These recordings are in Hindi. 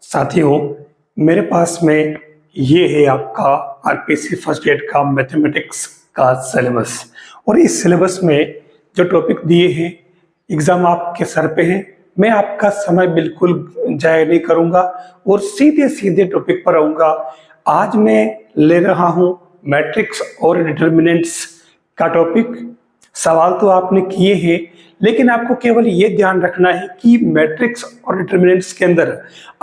साथियों, मेरे पास में ये है आपका आरपीसी फर्स्ट ईयर का मैथमेटिक्स का सिलेबस। और इस सिलेबस में जो टॉपिक दिए हैं, एग्जाम आपके सर पे है। मैं आपका समय बिल्कुल जाया नहीं करूंगा और सीधे सीधे टॉपिक पर आऊंगा। आज मैं ले रहा हूं मैट्रिक्स और डिटर्मिनेंट्स का टॉपिक। सवाल तो आपने किए हैं, लेकिन आपको केवल ये ध्यान रखना है कि मैट्रिक्स और डिटर्मिनेंट्स के अंदर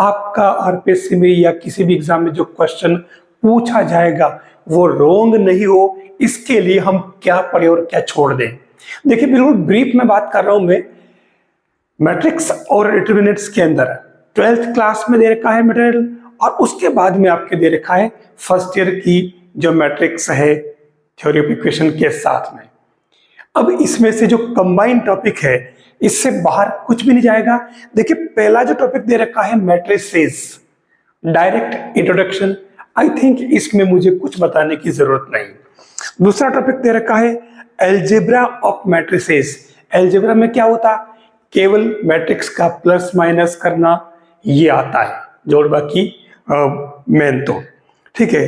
आपका आरपीएससी में या किसी भी एग्जाम में जो क्वेश्चन पूछा जाएगा वो रॉन्ग नहीं हो, इसके लिए हम क्या पढ़े और क्या छोड़ दें। देखिए, बिल्कुल ब्रीफ में बात कर रहा हूं मैं। मैट्रिक्स और डिटर्मिनेंट्स के अंदर 12th क्लास में दे रखा है मटेरियल, और उसके बाद में आपके दे रखा है फर्स्ट ईयर की जो मैट्रिक्स है थ्योरी ऑफ इक्वेशन के साथ में। अब इसमें से जो कंबाइंड टॉपिक है, इससे बाहर कुछ भी नहीं जाएगा। देखिए, पहला जो टॉपिक दे रखा है matrices, direct introduction, I think इसमें मुझे कुछ बताने की जरूरत नहीं। दूसरा टॉपिक दे रखा है एल्जेब्रा ऑफ मैट्रिसेस। एल्जेब्रा में क्या होता, केवल मैट्रिक्स का प्लस माइनस करना ये आता है, जोड़ बाकी मेन तो ठीक है।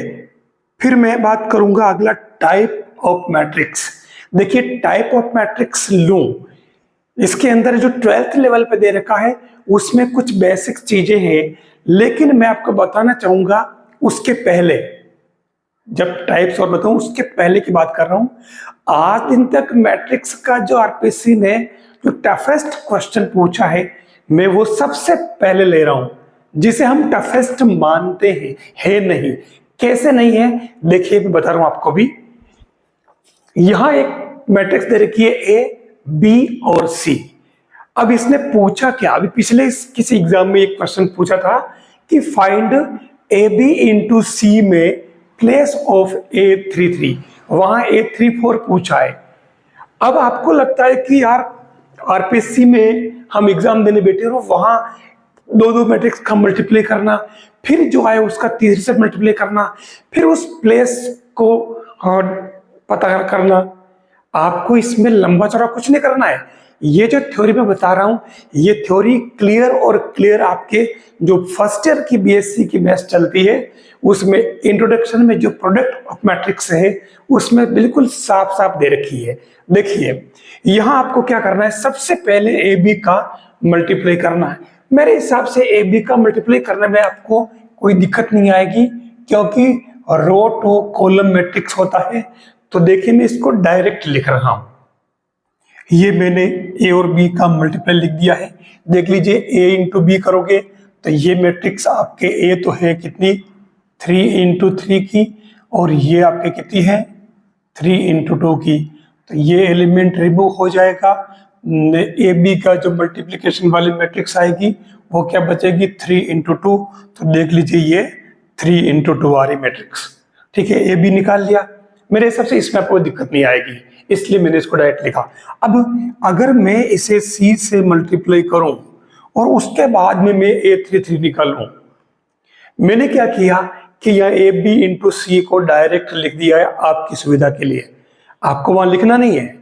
फिर मैं बात करूंगा अगला टाइप ऑफ मैट्रिक्स। देखिए, टाइप ऑफ मैट्रिक्स लूं, इसके अंदर जो 12th लेवल पे दे रखा है उसमें कुछ बेसिक चीजें हैं, लेकिन मैं आपको बताना चाहूंगा उसके पहले, जब टाइप्स और बताऊं उसके पहले की बात कर रहा हूं। आज दिन तक मैट्रिक्स का जो आरपीएससी ने जो टफेस्ट क्वेश्चन पूछा है, मैं वो सबसे पहले ले रहा हूं, जिसे हम टफेस्ट मानते हैं। है नहीं, कैसे नहीं है देखिए, मैं बता रहा हूं आपको भी। यहां एक मैट्रिक्स दे रखी है ए, बी और सी। अब इसने पूछा क्या, अभी पिछले किसी एग्जाम में एक क्वेश्चन पूछा था कि फाइंड ए बी इंटू सी में प्लेस ऑफ A33, वहां A34 पूछा है। अब आपको लगता है कि यार आरपीएससी में हम एग्जाम देने बैठे और वहां दो मैट्रिक्स का मल्टीप्लाई करना, फिर जो आए उसका तीसरे से मल्टीप्लाई करना, फिर उस प्लेस को पता करना। आपको इसमें लंबा चौड़ा कुछ नहीं करना है। ये जो थ्योरी मैं बता रहा हूं, ये थ्योरी क्लियर और क्लियर आपके जो फर्स्ट ईयर की बीएससी की मैथ्स चलती है उसमें इंट्रोडक्शन में जो प्रोडक्ट ऑफ मैट्रिक्स है उसमें बिल्कुल साफ साफ दे रखी है। देखिए, यहां आपको क्या करना है, सबसे पहले ए बी का मल्टीप्लाई करना है। मेरे हिसाब से ए बी का मल्टीप्लाई करने में आपको कोई दिक्कत नहीं आएगी, क्योंकि रो टू कॉलम मैट्रिक्स होता है। तो देखिए, मैं इसको डायरेक्ट लिख रहा हूं। ये मैंने ए और बी का मल्टीप्लाई लिख दिया है। देख लीजिए, ए इंटू बी करोगे तो ये मैट्रिक्स आपके ए तो है कितनी 3 इंटू 3 की, और ये आपके कितनी है 3 इंटू 2 की। तो ये एलिमेंट रिमूव हो जाएगा। ए बी का जो मल्टीप्लीकेशन वाली मैट्रिक्स आएगी वो क्या बचेगी 3 इंटू 2। तो देख लीजिए, ये 3 इंटू 2 आ रही मैट्रिक्स। ठीक है, ए बी निकाल लिया। मेरे हिसाब से इसमें कोई दिक्कत नहीं आएगी, इसलिए मैंने इसको डायरेक्ट लिखा। अब अगर मैं इसे सी से मल्टीप्लाई करूं और उसके बाद में मैं A33 निकालूं, मैंने क्या किया कि यहाँ ए बी इंटू सी को डायरेक्ट लिख दिया है आपकी सुविधा के लिए। आपको वहां लिखना नहीं है,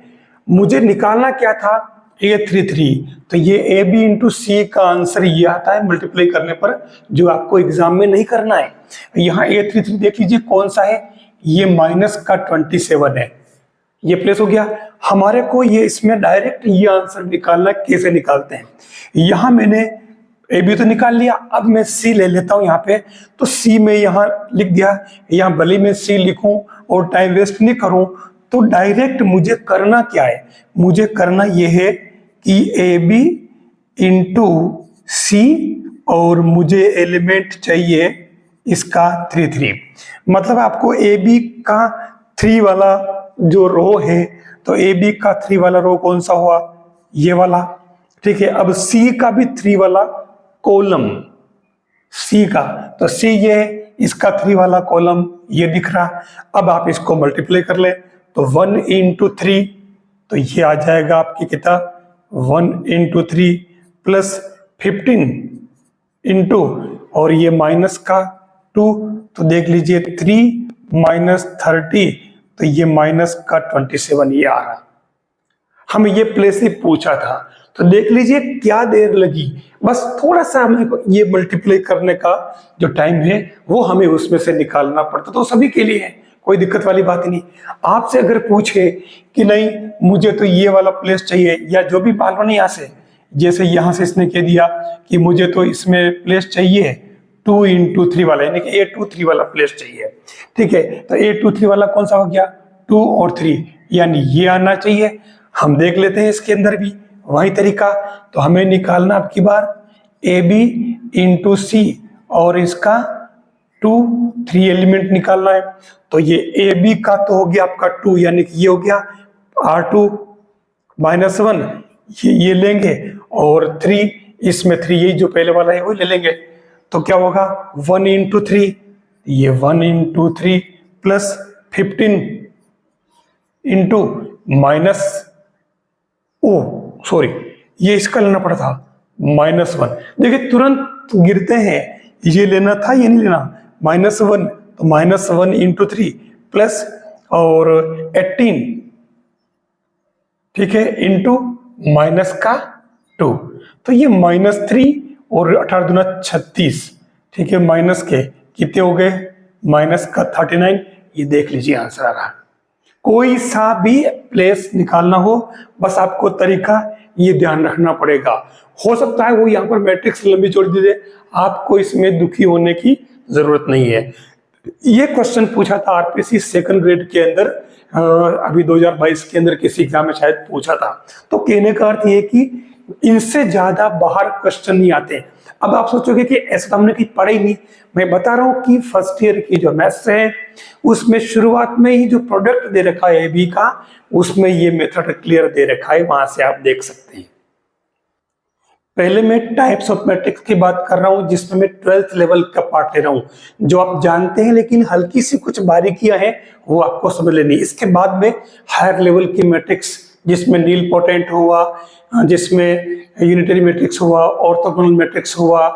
मुझे निकालना क्या था A33। तो ये ए बी इंटू सी का आंसर ये आता है मल्टीप्लाई करने पर, जो आपको एग्जाम में नहीं करना है। यहाँ A33 देख लीजिए कौन सा है, ये माइनस का 27 है। ये प्लेस हो गया हमारे को। ये इसमें डायरेक्ट ये आंसर निकालना, कैसे निकालते हैं। यहां मैंने ए बी तो निकाल लिया, अब मैं सी ले लेता हूं यहाँ पे। तो सी में यहाँ लिख दिया, यहाँ भले मैं सी लिखूं और टाइम वेस्ट नहीं करूं, तो डायरेक्ट मुझे करना क्या है, मुझे करना यह है कि ए बी इंटू सी, और मुझे एलिमेंट चाहिए इसका 3 मतलब आपको ए बी का 3 वाला जो रो है, तो ए बी का 3 वाला रो कौन सा हुआ, ये वाला। ठीक है, अब सी का भी 3 वाला कॉलम, सी का तो सी ये है, इसका 3 वाला कॉलम ये दिख रहा। अब आप इसको मल्टीप्लाई कर ले तो 1 इंटू 3, तो ये आ जाएगा आपकी किताब 1 इंटू 3 प्लस 15 इंटू, और ये माइनस का 2, तो देख लीजिए 3 माइनस 30, तो ये माइनस का 27 ये आ रहा। हमें ये प्लेस ही पूछा था, तो देख लीजिए क्या देर लगी, बस थोड़ा सा हमें ये मल्टीप्लाई करने का जो टाइम है वो हमें उसमें से निकालना पड़ता, तो सभी के लिए है, कोई दिक्कत वाली बात नहीं। आपसे अगर पूछे कि नहीं मुझे तो ये वाला प्लेस चाहिए, या जो भी मान लो ना यहाँ से, जैसे यहाँ से इसने कह दिया कि मुझे तो इसमें प्लेस चाहिए 2 × 3 वाला, यानी कि 8 2 3 वाला प्लेस चाहिए, ठीक है। तो 8 2 3 वाला कौन सा हो गया, 2 और 3, यानी ये आना चाहिए। हम देख लेते हैं इसके अंदर भी वही तरीका, तो हमें निकालना अब की बार AB × C और इसका 2 3 एलिमेंट निकालना है। तो ये AB का तो हो गया आपका 2, यानी कि ये हो गया R2 -1, ये लेंगे, और 3 इसमें 3 यही जो पहले वाला है वो ले लेंगे। तो क्या होगा 1 × 3, ये 1 × 3 प्लस 15 × ये इसका लेना पड़ा था -1। देखिए तुरंत गिरते हैं, ये लेना था ये नहीं लेना, -1, तो -1 × 3 प्लस और 18, ठीक है, इंटू -2, तो ये -3 और 18 दूना 36, ठीक है, माइनस के कितने हो गए, -39। ये देख लीजिए आंसर आ रहा। कोई सा भी प्लेस निकालना हो, बस आपको तरीका ये ध्यान रखना पड़ेगा। हो सकता है वो यहाँ पर मैट्रिक्स लंबी चौड़ी दे दे, आपको इसमें दुखी होने की जरूरत नहीं है। ये क्वेश्चन पूछा था आरपीएससी सेकंड ग्रेड के अंदर, अभी 2022 के अंदर किसी एग्जाम में शायद पूछा था। तो कहने का अर्थ ये कि इनसे ज्यादा बाहर क्वेश्चन नहीं आते। अब आप सोचोगे कि ऐसा तो हमने कहीं पढ़ा ही नहीं, मैं बता रहा हूं कि फर्स्ट ईयर की जो मैथ्स है उसमें शुरुआत में ही जो प्रोडक्ट दे रखा है AB का, उसमें ये मेथड क्लियर दे रखा है, वहां से आप देख सकते हैं। पहले मैं टाइप्स ऑफ मैट्रिक्स की बात कर रहा हूं, जिसमें मैं 12th लेवल का पार्ट ले रहा हूं, जो आप जानते हैं, लेकिन हल्की सी कुछ बारीकियां हैं वो आपको समझ लेनी। इसके बाद में हायर लेवल की मैट्रिक्स, जिसमें नील पोटेंट हुआ, जिसमें यूनिटरी मैट्रिक्स हुआ, ऑर्थोगोनल मैट्रिक्स हुआ,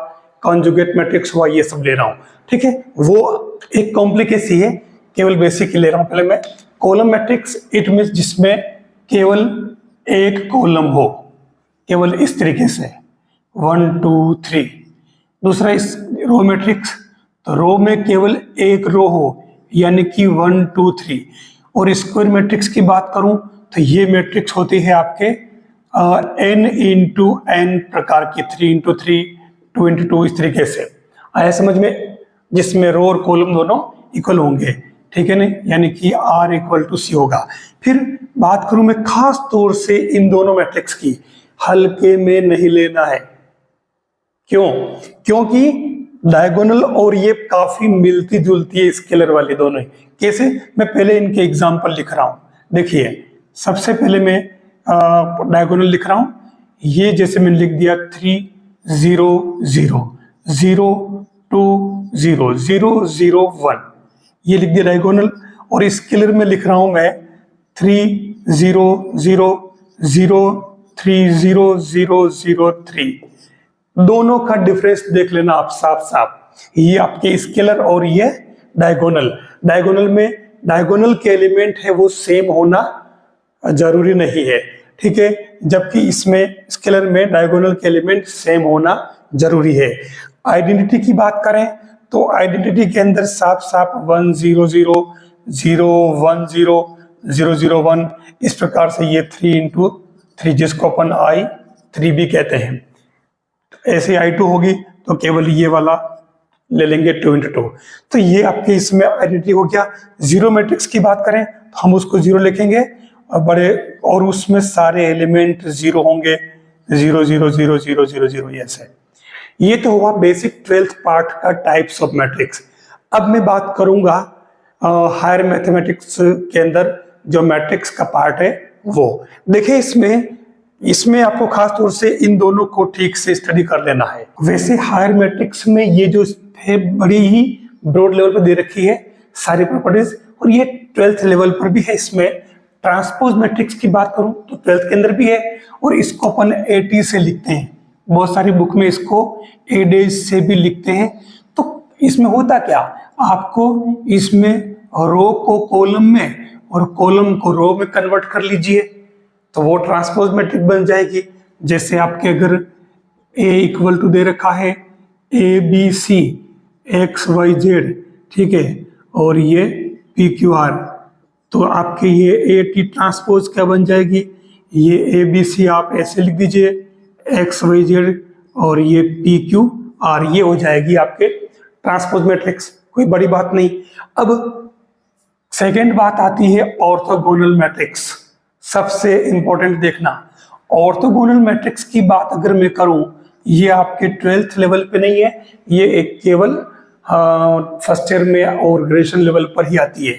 कॉन्जुगेट मैट्रिक्स हुआ, ये सब ले रहा हूं, ठीक है। वो एक कॉम्प्लिकेसी है, केवल बेसिक ही ले रहा हूं। पहले मैं कॉलम मैट्रिक्स, इट मींस जिसमें केवल एक कॉलम हो, केवल इस तरीके से 1 2 3। दूसरा इस रो मैट्रिक्स, तो रो में केवल एक रो हो, यानी कि 1 2 3। और स्क्वायर मैट्रिक्स की बात करूं तो ये मैट्रिक्स होती है आपके n × n प्रकार की, 3 × 3 2 × 2, इस तरीके से आया समझ में, जिसमें रो और कॉलम दोनों इक्वल होंगे, ठीक है ना, यानी कि R = C होगा। फिर बात करूं मैं खास तौर से इन दोनों मैट्रिक्स की, हल्के में नहीं लेना है। क्यों? क्योंकि डायगोनल और ये काफी मिलती जुलती है, स्केलर वाले दोनों ही। कैसे? मैं पहले इनके एग्जाम्पल लिख रहा हूं। देखिए सबसे पहले मैं डायगोनल लिख रहा हूं, ये जैसे मैंने लिख दिया 3 0 0 0 2 0 0 0 1, ये लिख दिया डायगोनल। और स्केलर में लिख रहा हूं मैं 3 0 0 0 3 0 0 0 3। दोनों का डिफरेंस देख लेना आप साफ साफ, ये आपके स्केलर और ये डायगोनल। डायगोनल में डायगोनल के एलिमेंट है वो सेम होना जरूरी नहीं है, ठीक है, जबकि इसमें स्केलर में डायगोनल के एलिमेंट सेम होना जरूरी है। आइडेंटिटी की बात करें तो आइडेंटिटी के अंदर साफ साफ 1 0 0 0 1 0 0 0 1, इस प्रकार से ये 3 × 3, जिसको अपन I3 भी कहते हैं। ऐसे I2 होगी तो केवल ये वाला ले लेंगे 2 × 2। तो ये आपके इसमें आइडेंटिटी हो गया। जीरो मैट्रिक्स की बात करें तो हम उसको 0 लिखेंगे और बड़े, और उसमें सारे एलिमेंट 0 होंगे, 0 0 0 0 0 0, ऐसे। ये तो हुआ बेसिक 12th पार्ट का टाइप्स ऑफ मैट्रिक्स। अब मैं बात करूंगा हायर मैथमेटिक्स के अंदर जो मैट्रिक्स का पार्ट है वो। देखिए इसमें आपको खास तौर से इन दोनों को ठीक से स्टडी कर लेना है। वैसे हायर मैट्रिक्स में ये जो है बड़ी ही ब्रॉड लेवल पर दे रखी है सारी प्रॉपर्टीज, और ये 12th लेवल पर भी है। इसमें ट्रांसपोज मैट्रिक्स की बात करूं तो 12th के अंदर भी है, और इसको अपन AT से लिखते हैं। बहुत सारी बुक में इसको A' से भी लिखते हैं। तो इसमें होता क्या, आपको इसमें रो को कॉलम में और कॉलम को रो में कन्वर्ट कर लीजिए, तो वो ट्रांसपोज मैट्रिक बन जाएगी। जैसे आपके अगर ए इक्वल टू दे रखा है A B C X Y Z, ठीक है, और ये पी क्यू आर, तो आपके ये ए टी ट्रांसपोज क्या बन जाएगी, ये ए बी सी आप ऐसे लिख दीजिए एक्स वाई जेड और ये पी क्यू आर, ये हो जाएगी आपके ट्रांसपोज मैट्रिक्स, कोई बड़ी बात नहीं। अब सेकेंड बात आती है ऑर्थोगोनल मैट्रिक्स। सबसे इंपॉर्टेंट देखना, ऑर्थोगोनल मैट्रिक्स की बात अगर मैं करूं, ये आपके 12th लेवल पे नहीं है, ये एक केवल फर्स्ट ईयर में और ग्रेजुएशन लेवल पर ही आती है।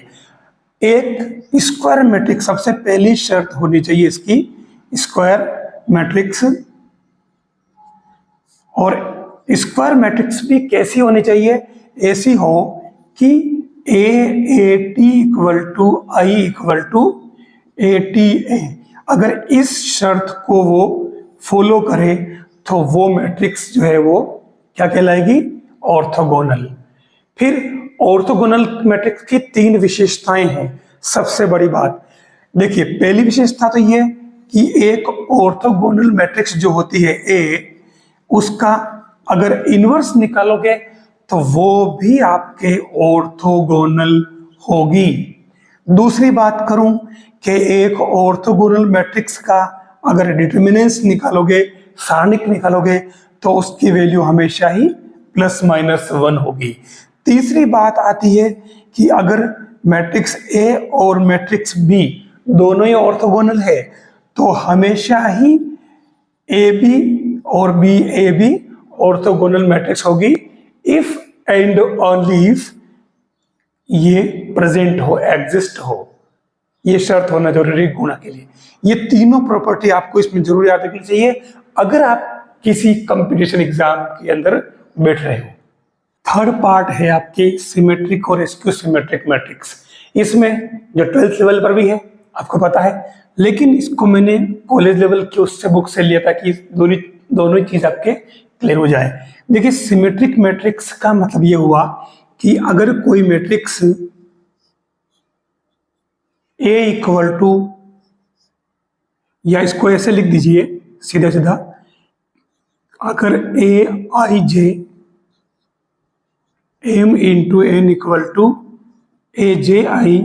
एक स्क्वायर मैट्रिक्स, सबसे पहली शर्त होनी चाहिए इसकी स्क्वायर मैट्रिक्स, और स्क्वायर मैट्रिक्स भी कैसी होनी चाहिए, ऐसी हो कि A T equal to I equal to A T A. अगर इस शर्त को वो फॉलो करे तो वो मैट्रिक्स जो है वो क्या कहलाएगी, ऑर्थोगोनल। फिर ऑर्थोगोनल मैट्रिक्स की 3 विशेषताएं हैं। सबसे बड़ी बात देखिए, पहली विशेषता तो ये कि एक ऑर्थोगोनल मैट्रिक्स जो होती है ए, उसका अगर इन्वर्स निकालोगे तो वो भी आपके ऑर्थोगोनल होगी। दूसरी बात करूं कि एक ऑर्थोगोनल मैट्रिक्स का अगर डिटर्मिनेंट्स निकालोगे, सारणिक निकालोगे, तो उसकी वैल्यू हमेशा ही ±1 होगी। तीसरी बात आती है कि अगर मैट्रिक्स ए और मैट्रिक्स बी दोनों ही ऑर्थोगोनल है तो हमेशा ही ए बी और B A B orthogonal matrix होगी, इफ एंड ओनली इफ ये प्रेजेंट हो, एग्जिस्ट हो। ये शर्त होना जरूरी गुणा के लिए। ये तीनों प्रॉपर्टी आपको इसमें जरूर याद रखनी चाहिए अगर आप किसी कंपटीशन एग्जाम के अंदर बैठ रहे हो। थर्ड पार्ट है आपके सिमेट्रिक और स्क्यू सिमेट्रिक मैट्रिक्स। इसमें जो 12th लेवल पर भी है आपको पता है, लेकिन इसको मैंने कॉलेज लेवल की उससे बुक से लिया था कि दोनों चीज आपके क्लियर हो जाए। देखिए, सिमेट्रिक मैट्रिक्स का मतलब ये हुआ कि अगर कोई मैट्रिक्स ए इक्वल टू, या इसको ऐसे लिख दीजिए सीधा सीधा, अगर A I J M into N equal to A J I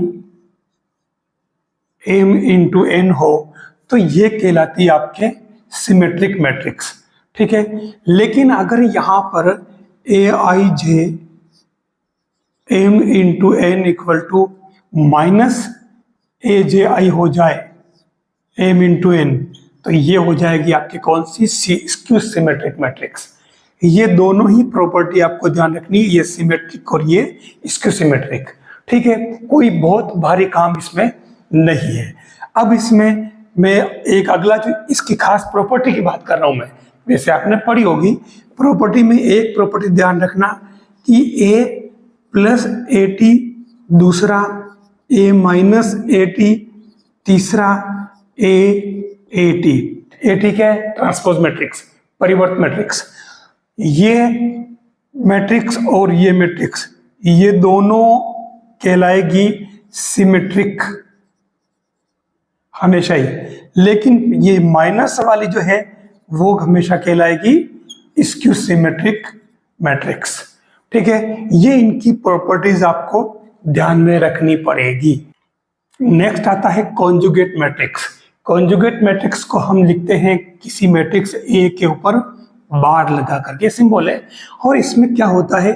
M into N हो, तो ये कहलाती है आपके सिमेट्रिक मैट्रिक्स, ठीक है। लेकिन अगर यहां पर A I J M into N equal to minus A J I हो जाए एम इंटू एन, तो ये हो जाएगी आपकी कौन सी, स्क्यू सिमेट्रिक मैट्रिक्स। ये दोनों ही प्रॉपर्टी आपको ध्यान रखनी है, ये सिमेट्रिक और ये स्क्यू सिमेट्रिक, ठीक है। कोई बहुत भारी काम इसमें नहीं है। अब इसमें मैं एक अगला जो इसकी खास प्रॉपर्टी की बात कर रहा हूं मैं, वैसे आपने पढ़ी होगी प्रॉपर्टी में, एक प्रॉपर्टी ध्यान रखना कि ए प्लस ए टी, दूसरा ए माइनस ए टी, तीसरा ए टी। ए टी क्या है, ट्रांसपोज मैट्रिक्स, परिवर्त मैट्रिक्स। ये मैट्रिक्स और ये मैट्रिक्स, ये दोनों कहलाएगी सिमेट्रिक हमेशा ही, लेकिन ये माइनस वाली जो है वो हमेशा कहलाएगी स्क्यू सिमेट्रिक मैट्रिक्स, ठीक है। ये इनकी प्रॉपर्टीज आपको ध्यान में रखनी पड़ेगी। नेक्स्ट आता है कॉन्जुगेट मैट्रिक्स। कॉन्जुगेट मैट्रिक्स को हम लिखते हैं किसी मैट्रिक्स ए के ऊपर बार लगा करके, सिंबल है। और इसमें क्या होता है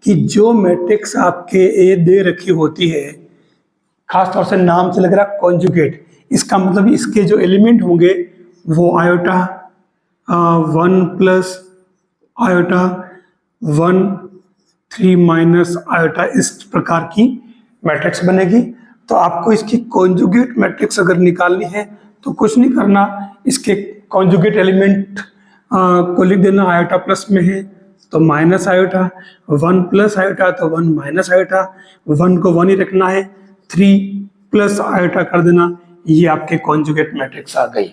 कि जो मैट्रिक्स आपके ए दे रखी होती है, खासतौर से नाम से लग रहा कॉन्जुगेट, इसका मतलब इसके जो एलिमेंट होंगे वो iota 1 plus iota 1 3 minus iota, इस प्रकार की मैट्रिक्स बनेगी। तो आपको इसकी कॉन्जुगेट मैट्रिक्स अगर निकालनी है तो कुछ नहीं करना, इसके कॉन्जुगेट एलिमेंट को लिख देना, आयोटा प्लस में है तो माइनस आयोटा, 1 प्लस आयोटा तो 1 माइनस आयोटा, 1 को 1 ही रखना है, 3 प्लस आयोटा कर देना, ये आपके कॉन्जुगेट मैट्रिक्स आ गई।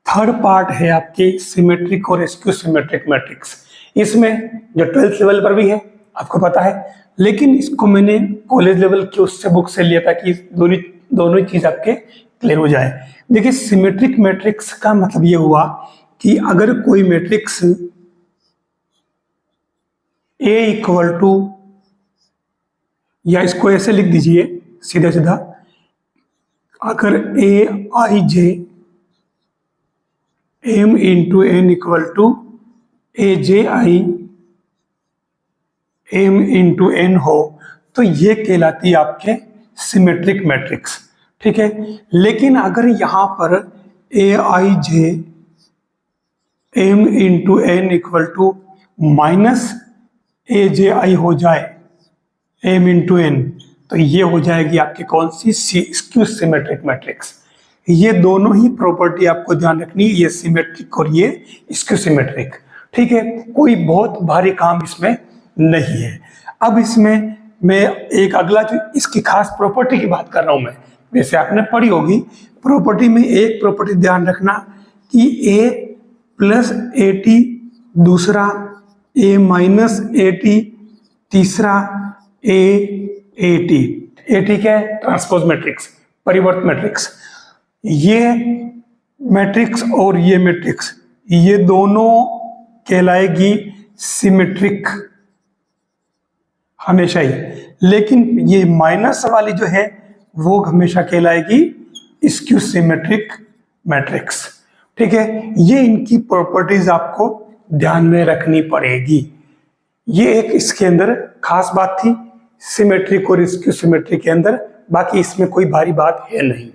थर्ड पार्ट है आपके सिमेट्रिक और स्क्यू सिमेट्रिक मैट्रिक्स। इसमें जो 12th लेवल पर भी है आपको पता है, लेकिन इसको मैंने कॉलेज लेवल की उससे बुक से लिया था कि दोनों चीज आपके क्लियर हो जाए। देखिए सिमेट्रिक मैट्रिक्स का मतलब ये हुआ कि अगर कोई मैट्रिक्स ए इक्वल टू, या इसको ऐसे लिख दीजिए सीधा सीधा, अगर A I J M into N equal to A J I M into N हो, तो ये कहलाती है आपके सिमेट्रिक मैट्रिक्स। ठीक है, लेकिन अगर यहां पर A I J M into N equal to minus A J I हो जाए एम इंटू एन, तो ये हो जाएगी आपकी कौन सी, स्क्यू सिमेट्रिक मैट्रिक्स। ये दोनों ही प्रॉपर्टी आपको ध्यान रखनी है, ये सिमेट्रिक और ये स्क्यू सिमेट्रिक। ठीक है, कोई बहुत भारी काम इसमें नहीं है। अब इसमें मैं एक अगला जो इसकी खास प्रॉपर्टी की बात कर रहा हूं मैं, वैसे आपने पढ़ी होगी प्रॉपर्टी में, एक प्रॉपर्टी ध्यान रखना कि ए प्लस ए टी, दूसरा ए माइनस ए टी, तीसरा ए टी। ए टी क्या है, ट्रांसपोज मैट्रिक्स, परिवर्त मैट्रिक्स। ये मैट्रिक्स और ये मैट्रिक्स, ये दोनों कहलाएगी सिमेट्रिक हमेशा ही, लेकिन ये माइनस वाली जो है वो हमेशा कहलाएगी स्क्यू सिमेट्रिक मैट्रिक्स। ठीक है, ये इनकी प्रॉपर्टीज आपको ध्यान में रखनी पड़ेगी। ये एक इसके अंदर खास बात थी सिमेट्रिक और स्क्यू सिमेट्रिक के अंदर, बाकी इसमें कोई भारी बात है नहीं।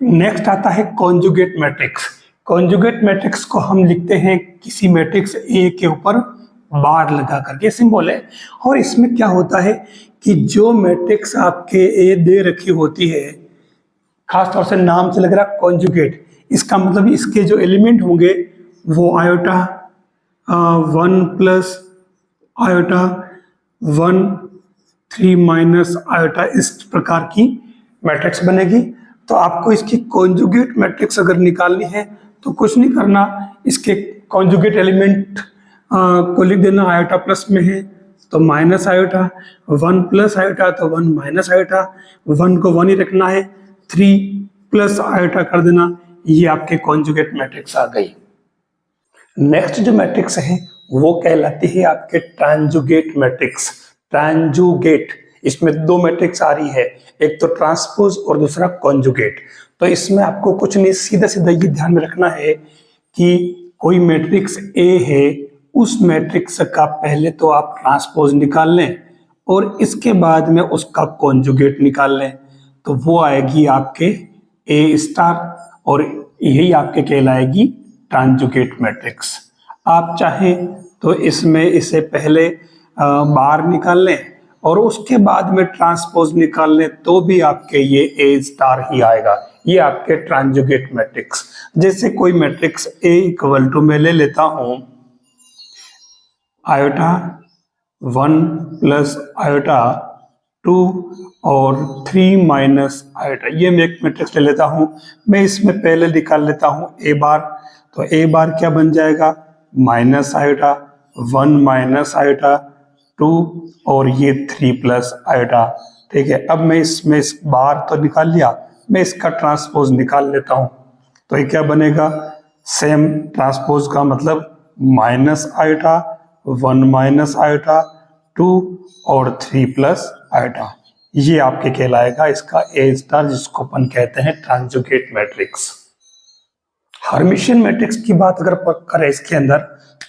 नेक्स्ट आता है कॉन्जुगेट मैट्रिक्स। कॉन्जुगेट मैट्रिक्स को हम लिखते हैं किसी मैट्रिक्स ए के ऊपर बार लगा करके, सिंबल है। और इसमें क्या होता है कि जो मैट्रिक्स आपके ए दे रखी होती है, खासतौर से नाम से लग रहा है कॉन्जुगेट, इसका मतलब इसके जो एलिमेंट होंगे वो iota 1 plus iota 1 3 minus iota, इस प्रकार की मैट्रिक्स बनेगी। तो आपको इसकी कॉन्जुगेट मैट्रिक्स अगर निकालनी है तो कुछ नहीं करना, इसके कॉन्जुगेट एलिमेंट को लिख देना, आयोटा प्लस में है तो माइनस आयोटा, 1 प्लस आयोटा तो 1 माइनस आयोटा, 1 को 1 ही रखना है, 3 प्लस आयोटा कर देना, ये आपके कॉन्जुगेट मैट्रिक्स आ गई। नेक्स्ट जो मैट्रिक्स है वो कहलाती है आपके ट्रांजुगेट मैट्रिक्स। ट्रांजुगेट, इसमें दो मैट्रिक्स आ रही है, एक तो ट्रांसपोज और दूसरा कॉन्जुगेट। तो इसमें आपको कुछ नहीं, सीधा सीधा ये ध्यान में रखना है कि कोई मैट्रिक्स ए है, उस मैट्रिक्स का पहले तो आप ट्रांसपोज निकाल लें और इसके बाद में उसका कॉन्जुगेट निकाल लें, तो वो आएगी आपके ए स्टार, और यही आपके कहलाएगी ट्रांजुगेट मैट्रिक्स। आप चाहें तो इसमें इसे पहले बार निकाल लें और उसके बाद में ट्रांसपोज निकाल लें, तो भी आपके ये ए स्टार ही आएगा। ये आपके ट्रांजुगेट मैट्रिक्स। जैसे कोई मैट्रिक्स ए इक्वल टू मैं ले लेता हूं आयोटा 1 प्लस आयोटा 2 और 3 माइनस आयोटा, ये मैं एक मैट्रिक्स ले लेता हूं। मैं इसमें पहले निकाल लेता हूं ए बार, तो ए बार क्या बन जाएगा, माइनस आयोटा 1 माइनस आयोटा 2 और ये 3 प्लस आयोटा। ठीक है, अब मैं इसमें इस बार तो निकाल लिया, मैं इसका ट्रांसपोज निकाल लेता हूं, तो ये क्या बनेगा, सेम ट्रांसपोज का मतलब माइनस आयोटा 1 माइनस आयोटा 2 और 3 प्लस आयोटा, ये आपके कहलाएगा इसका ए स्टार, जिसको अपन कहते हैं ट्रांजुगेट मैट्रिक्स। हर्मिशियन मैट्रिक्स की बात अगर करें इसके अंदर,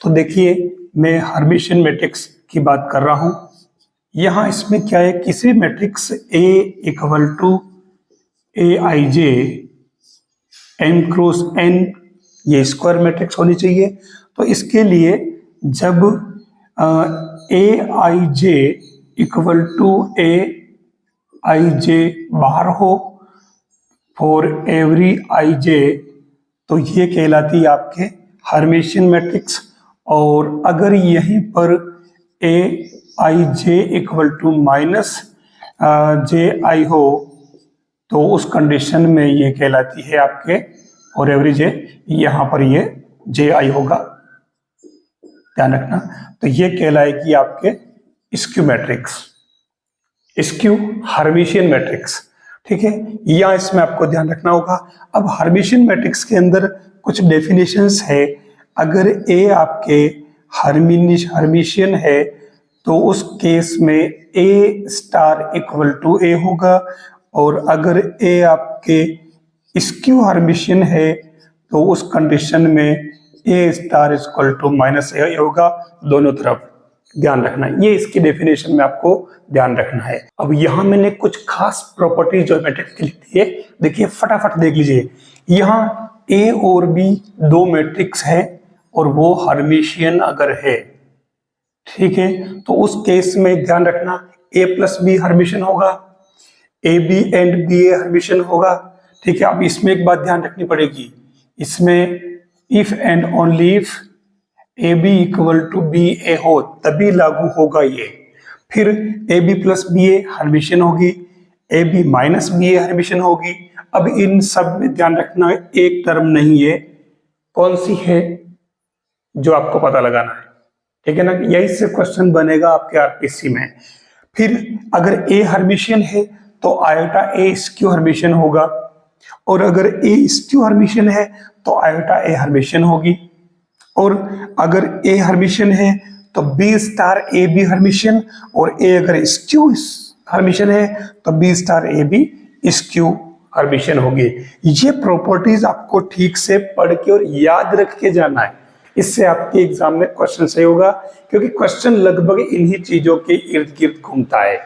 तो देखिए मैं हर्मिशियन मैट्रिक्स की बात कर रहा हूं। यहां इसमें क्या है, किसी matrix A equal to A I J M cross N, ये स्क्वायर मैट्रिक्स होनी चाहिए। तो इसके लिए जब ए I J equal to A I जे बाहर हो फॉर एवरी आई जे, तो ये कहलाती है आपके हर्मिशियन मैट्रिक्स। और अगर यहीं पर A I J equal to minus J I हो, तो उस कंडीशन में ये कहलाती है आपके फॉर एवरी जे, यहां पर ये जे आई होगा, ध्यान रखना। तो ये कहलाएगी आपके skew matrix, skew Hermitian matrix. ठीक है, या इसमें आपको ध्यान रखना होगा। अब हर्मिशियन मैट्रिक्स के अंदर कुछ डेफिनेशंस है। अगर ए आपके हर्मिशियन है तो उस केस में ए स्टार इक्वल टू ए होगा, और अगर ए आपके स्क्यू हर्मिशियन है तो उस कंडीशन में ए स्टार इक्वल टू माइनस ए होगा। दोनों तरफ ध्यान रखना, ये इसकी डेफिनेशन में आपको ध्यान रखना है। अब यहां मैंने कुछ खास प्रॉपर्टीज जो मैट्रिक्स की लिखी है, देखिए फटाफट देख लीजिए। यहाँ ए और बी दो मैट्रिक्स है और वो हर्मिशियन अगर है, ठीक है, तो उस केस में ध्यान रखना ए प्लस बी हर्मिशियन होगा, A B and B A Hermitian होगा। ठीक है, अब इसमें एक बात ध्यान रखनी पड़ेगी, इसमें if and only if A B equal to B A हो तभी लागू होगा ये। फिर A B plus B A hermitian होगी, A B minus B A hermitian होगी। अब इन सब में ध्यान रखना एक टर्म नहीं है, कौन सी है जो आपको पता लगाना है, ठीक है ना। यही से क्वेश्चन बनेगा आपके आरपीसी में। फिर अगर ए हर्मिशियन है तो आयोटा ए स्क्यू हर्मिशियन होगा, और अगर ए स्क्यू हर्मिशियन है तो आयोटा ए हर्मिशियन होगी, और अगर ए हर्मिशियन है तो B star A B Hermitian, और ए अगर स्क्यू हर्मिशियन है तो B star A B skew Hermitian होगी। ये प्रॉपर्टीज आपको ठीक से पढ़ के और याद रख के जाना है, इससे आपके एग्जाम में क्वेश्चन सही होगा, क्योंकि क्वेश्चन लगभग इन्हीं चीजों के इर्द गिर्द घूमता है।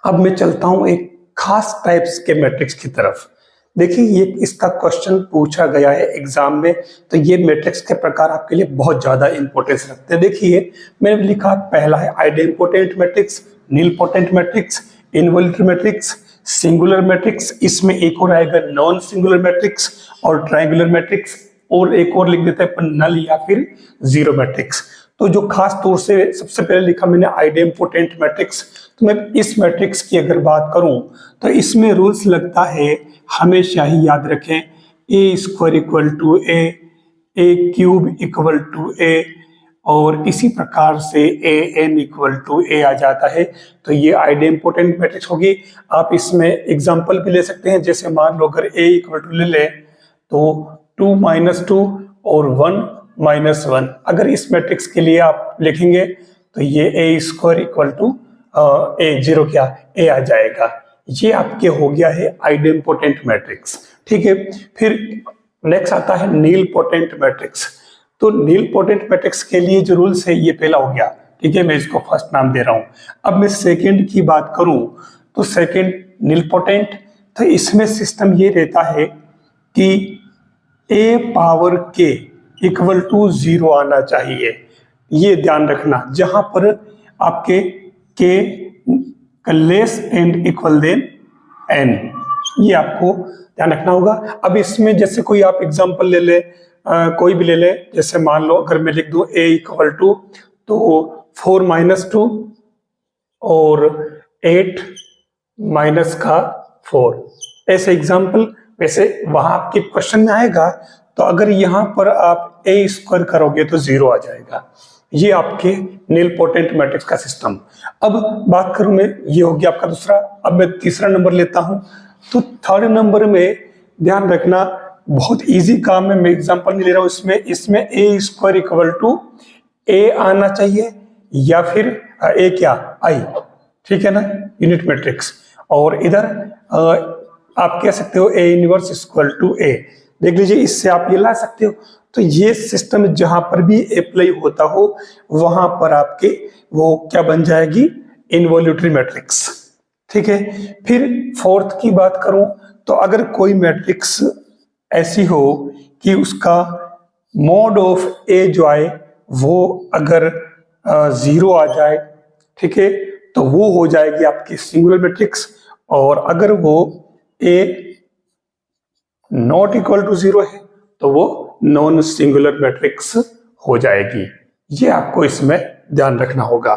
अब मैं चलता हूं एक खास टाइप्स के मैट्रिक्स की तरफ। देखिए ये इसका क्वेश्चन पूछा गया है एग्जाम में, तो ये मैट्रिक्स के प्रकार आपके लिए बहुत ज्यादा इंपॉर्टेंस रखते हैं। देखिए मैंने लिखा, पहला है idempotent matrix, nilpotent matrix, involutory matrix, singular matrix, इसमें एक और आएगा नॉन सिंगुलर मैट्रिक्स और ट्रायंगुलर मैट्रिक्स, और एक और लिख देते हैं नल या फिर जीरो मैट्रिक्स। तो जो खास तौर से सबसे पहले लिखा मैंने आइडेम्पोटेंट मैट्रिक्स, तो मैं इस मैट्रिक्स की अगर बात करूं तो इसमें रूल्स लगता है हमेशा ही याद रखें, A square equal to A cube equal to A, और इसी प्रकार से A N equal to A आ जाता है। तो ये आइडेम्पोटेंट मैट्रिक्स होगी। आप इसमें एग्जांपल भी ले सकते हैं, जैसे मान लो अगर ए इक्वल टू ले लें तो 2 - 2 और 1 - 1, अगर इस मैट्रिक्स के लिए आप लिखेंगे तो ये A square equal to A zero क्या ए आ जाएगा। ये आपके हो गया है आइडेम्पोटेंट मैट्रिक्स, ठीक है। फिर नेक्स्ट आता है नीलपोटेंट मैट्रिक्स। तो नीलपोटेंट मैट्रिक्स के लिए जो रूल्स है ये पहला हो गया, ठीक है, मैं इसको फर्स्ट नाम दे रहा हूं। अब मैं सेकंड की बात करूं तो सेकंड नीलपोटेंट, तो इसमें सिस्टम ये रहता है कि ए पावर के इक्वल टू 0 आना चाहिए। ये ध्यान रखना, जहां पर आपके K less and equal than N, ये आपको ध्यान रखना होगा। अब इसमें जैसे कोई आप एग्जांपल ले ले, कोई भी ले ले, जैसे मान लो अगर मैं लिख दूं a इक्वल टू तो 4 - 2 और 8 माइनस का 4, ऐसे एग्जांपल। वैसे वहां आपके क्वेश्चन में आएगा, तो अगर यहां पर आप a स्क्वायर करोगे तो 0 आ जाएगा। ये आपके नीलपोटेंट मैट्रिक्स का सिस्टम। अब बात करूं मैं, ये हो गया आपका दूसरा। अब मैं तीसरा नंबर लेता हूं, तो थर्ड नंबर में ध्यान रखना बहुत इजी काम है, मैं एग्जांपल नहीं ले रहा हूं। इसमें ए स्क्वायर इक्वल टू ए आना चाहिए, या फिर ए क्या आई, ठीक है ना, यूनिट मैट्रिक्स। और इधर आप कह सकते हो ए इनवर्स इक्वल टू ए, देख लीजिए, इससे आप ये ला सकते हो। तो ये सिस्टम जहां पर भी अप्लाई होता हो वहां पर आपके वो क्या बन जाएगी, इनवॉल्यूटरी मैट्रिक्स, ठीक है। फिर फोर्थ की बात करूं तो अगर कोई मैट्रिक्स ऐसी हो कि उसका मोड ऑफ ए जो आए वो अगर 0 आ जाए, ठीक है, तो वो हो जाएगी आपकी सिंगुलर मैट्रिक्स। और अगर वो ए नॉट इक्वल टू 0 है तो वो नॉन सिंगुलर मैट्रिक्स हो जाएगी। ये आपको इसमें ध्यान रखना होगा।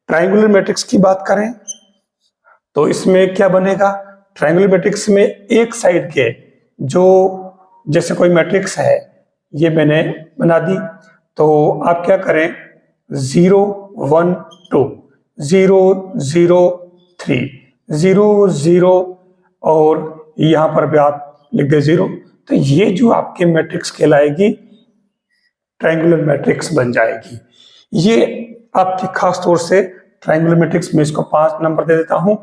ट्रायंगुलर मैट्रिक्स की बात करें तो इसमें क्या बनेगा, ट्रायंगुलर मैट्रिक्स में एक साइड के जो, जैसे कोई मैट्रिक्स है, ये मैंने बना दी, तो आप क्या करें 0 1 2 0 0 3 0 0 और यहाँ पर भी आप लिख दे 0, तो ये जो आपके मैट्रिक्स कहलाएगी ट्रायंगुलर मैट्रिक्स बन जाएगी। ये आपकी खास तौर से ट्रायंगुलर मैट्रिक्स में इसको 5 नंबर दे देता हूं।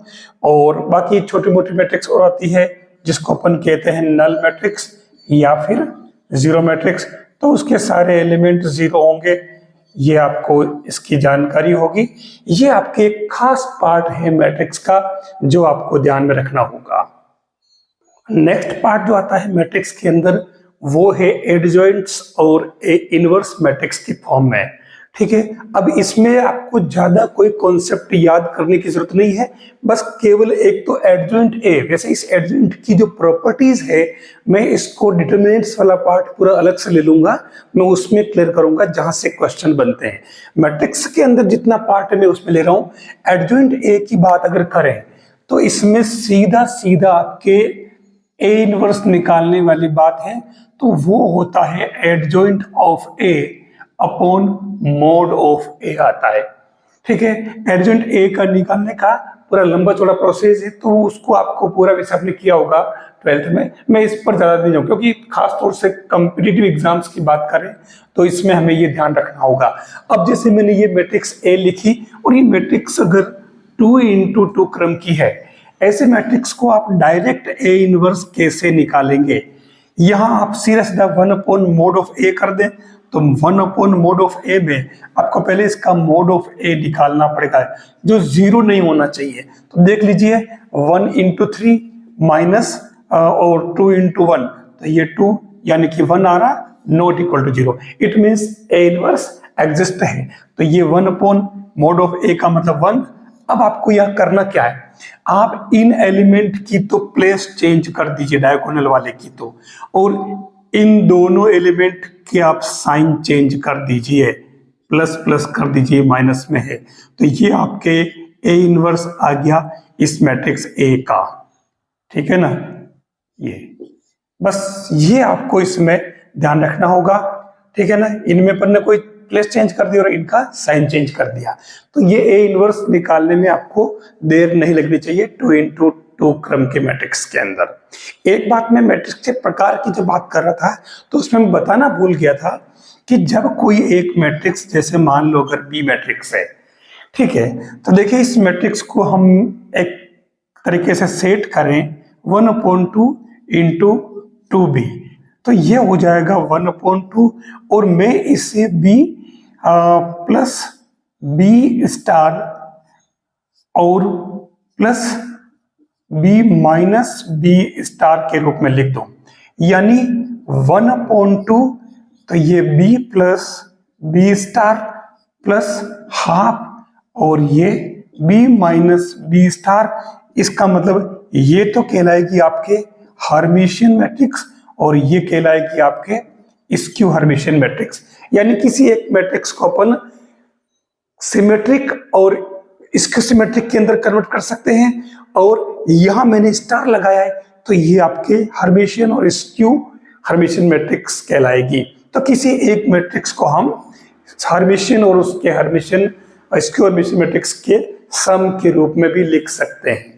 और बाकी छोटी मोटी मैट्रिक्स और आती है जिसको अपन कहते हैं नल मैट्रिक्स या फिर जीरो मैट्रिक्स, तो उसके सारे एलिमेंट 0 होंगे, ये आपको इसकी जानकारी होगी। ये आपके एक खास पार्ट है मैट्रिक्स का जो आपको ध्यान में रखना होगा। नेक्स्ट पार्ट जो आता है मैट्रिक्स के अंदर वो है एडजॉइंट्स और इनवर्स मैट्रिक्स की फॉर्म में। ठीक है, अब इसमें आपको ज्यादा कोई कॉन्सेप्ट याद करने की जरूरत नहीं है, बस केवल एक तो एडजॉइंट ए। वैसे इस एडजॉइंट की जो प्रॉपर्टीज है मैं इसको डिटरमिनेंट्स वाला पार्ट पूरा अलग से ले लूंगा, मैं उसमें क्लियर करूंगा जहां से क्वेश्चन बनते हैं। मैट्रिक्स के अंदर जितना पार्ट है मैं उसमें ले रहा हूं। एडजॉइंट ए की बात अगर करें तो इसमें सीधा सीधा आपके ए इनवर्स निकालने वाली बात है, तो वो होता है adjoint of A upon mod of A आता है। ठीक है, एडजॉइंट ए का निकालने का पूरा लंबा चौड़ा प्रोसेस है, तो उसको आपको पूरा वैसे आपने किया होगा 12th में। मैं इस पर ज्यादा नहीं जाऊँ क्योंकि खास तौर से कॉम्पिटिटिव एग्जाम्स की बात करें तो इसमें हमें ये ध्यान रखना होगा। अब जैसे मैंने ये मैट्रिक्स ए लिखी और ये मैट्रिक्स अगर 2 into 2 क्रम की है, ऐसे मैट्रिक्स को आप डायरेक्ट ए इनवर्स कैसे निकालेंगे? यहां आप सीधा सीधा 1 अपॉन मोड ऑफ ए कर दें, तो 1 अपॉन मोड ऑफ ए में आपको पहले इसका मोड ऑफ ए निकालना पड़ेगा जो 0 नहीं होना चाहिए। तो देख लीजिए 1 into 3 माइनस और 2 into 1, तो ये 2 यानी कि 1 आ रहा, not equal to 0। It means A inverse exist है, तो ये 1 अपॉन मोड ऑफ ए का मतलब 1। अब आपको यह करना क्या है, आप इन एलिमेंट की तो प्लेस चेंज कर दीजिए डायगोनल वाले की तो, और इन दोनों एलिमेंट के आप साइन चेंज कर दीजिए, प्लस प्लस कर दीजिए, माइनस में है, तो ये आपके ए इनवर्स आ गया इस मैट्रिक्स ए का। ठीक है ना, ये बस ये आपको इसमें ध्यान रखना होगा। ठीक है ना, इनमें अपन ने कोई प्लेस चेंज कर दिया और इनका साइन चेंज कर दिया, तो ये ए इनवर्स निकालने में आपको देर नहीं लगनी चाहिए 2 into 2 क्रम के मैट्रिक्स के अंदर। एक बात मैं मैट्रिक्स के प्रकार की जो बात कर रहा था तो उसमें मैं बताना भूल गया था कि जब कोई एक मैट्रिक्स, जैसे मान लो अगर बी मैट्रिक्स है, ठीक है, तो देखिए इस मैट्रिक्स को हम एक तरीके से सेट करें 1/2 into 2b, तो ये हो जाएगा 1/2 और मैं इसे b प्लस b स्टार और plus b minus b star के रूप में लिख दूं, यानी 1/2, तो ये b plus b star plus half और ये b माइनस b स्टार। इसका मतलब ये तो कहलाएगी आपके हर्मिशियन मैट्रिक्स और ये कहलाएगी आपके स्क्यू हर्मिशियन मैट्रिक्स। यानी किसी एक मैट्रिक्स को अपन सिमेट्रिक और स्क्यू सिमेट्रिक के अंदर कन्वर्ट कर सकते हैं, और यहां मैंने स्टार लगाया है तो ये आपके हर्मिशियन और स्क्यू हर्मिशियन मैट्रिक्स कहलाएगी। तो किसी एक मैट्रिक्स को हम हर्मिशियन और उसके हर्मिशियन स्क्यू हर्मिशियन मैट्रिक्स के सम के रूप में भी लिख सकते हैं।